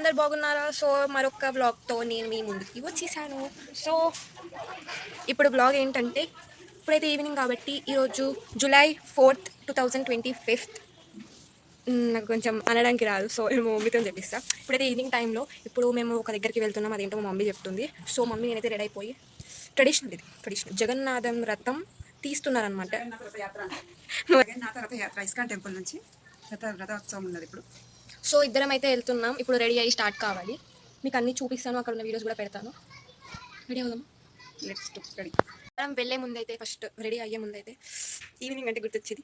అందరు బాగున్నారా? సో మరొక బ్లాగ్తో నేను మీ ముందుకి వచ్చేసాను. సో ఇప్పుడు బ్లాగ్ ఏంటంటే, ఇప్పుడైతే ఈవినింగ్ కాబట్టి ఈరోజు జూలై 4th 2025. నాకు కొంచెం అనడానికి రాదు, సో నేను మమ్మీతో చెప్పిస్తాను. ఇప్పుడైతే ఈవినింగ్ టైంలో ఇప్పుడు మేము ఒక దగ్గరికి వెళ్తున్నాం. అదేంటో మా మమ్మీ చెప్తుంది. సో మమ్మీ నేనైతే రెడీ అయిపోయి ట్రెడిషనల్ జగన్నాథం రథం తీస్తున్నారనమాట. జగన్నాథ రథయాత్ర ఇస్కాన్ టెంపుల్ నుంచి రథోత్సవం ఉన్నది ఇప్పుడు. సో ఇద్దరం అయితే వెళ్తున్నాం. ఇప్పుడు రెడీ అయ్యి స్టార్ట్ కావాలి. మీకు అన్నీ చూపిస్తాను, అక్కడ ఉన్న వీడియోస్ కూడా పెడతాను. రెడీ అవుదాం. Let's to ready. మనం వెళ్ళే ముందైతే ఫస్ట్ రెడీ అయ్యే ముందైతే ఈవినింగ్ అంటే గుర్తొచ్చేది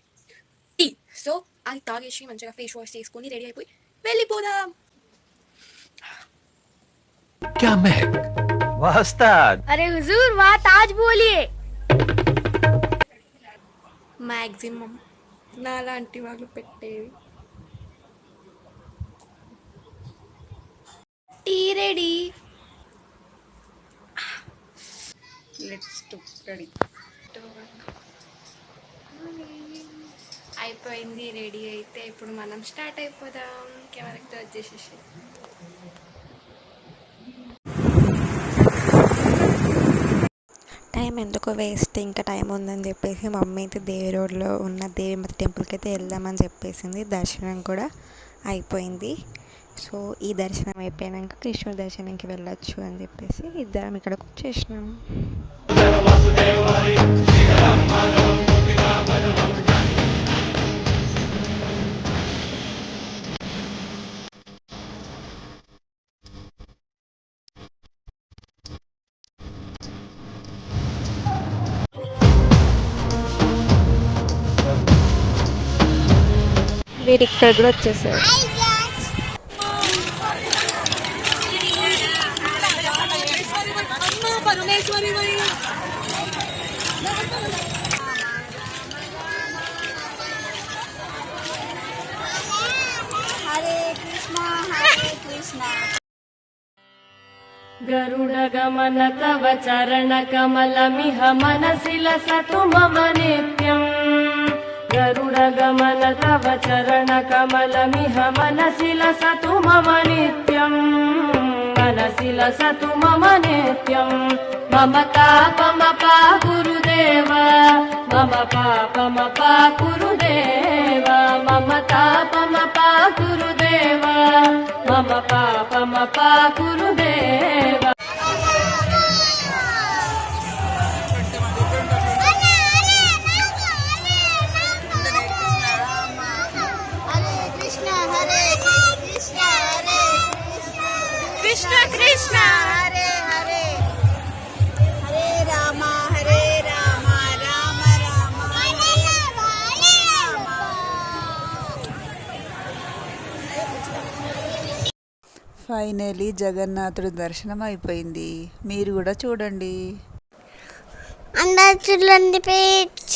టీ. సో అది తాగేసి మంచిగా ఫేస్ వాష్ చేసుకొని రెడీ అయిపోయి వెళ్ళిపోదాం. क्या महक वाह उस्ताद। अरे हुजूर वाह ताज बोलिए। మ్యాక్సిమం నాలాంటి వాళ్ళు పెట్టేవి. Tea ready. Let's to ready. అయిపోయింది రెడీ అయితే. ఇప్పుడు మనం స్టార్ట్ అయిపోదాం. కెమెరాకి వచ్చేసేసి టైం ఎందుకు వేస్ట్, ఇంకా టైం ఉందని చెప్పేసి మమ్మీ అయితే దేవి రోడ్లో ఉన్న దేవి టెంపుల్కి అయితే వెళ్దామని చెప్పేసింది. దర్శనం కూడా అయిపోయింది. సో ఈ దర్శనం అయిపోయాక కృష్ణుడి దర్శనంకి వెళ్ళొచ్చు అని చెప్పేసి ఇద్దరం ఇక్కడికి వచ్చేసినాం. వీడు ఇక్కడ కూడా వచ్చేసారు. गरुडगमन तव चरणकमलमिह मनसि लसतु मम नित्यम्। गरुडगमन तव चरणकमलमिह मनसि लसतु मम नित्यम्। मनसि लसतु मम नित्यम्। मम तापमपा गुरुदेव, मम पापमपा गुरुदेव। मम तापमपा गुरुदेव, मम पापमपा गुरुदेव। कृष्ण कृष्ण हरे हरे हरे राम राम राम हरे राम। ఫైనలీ జగన్నాథుడి దర్శనం అయిపోయింది. మీరు కూడా చూడండి. అందరూ చూడండి ప్లీజ్.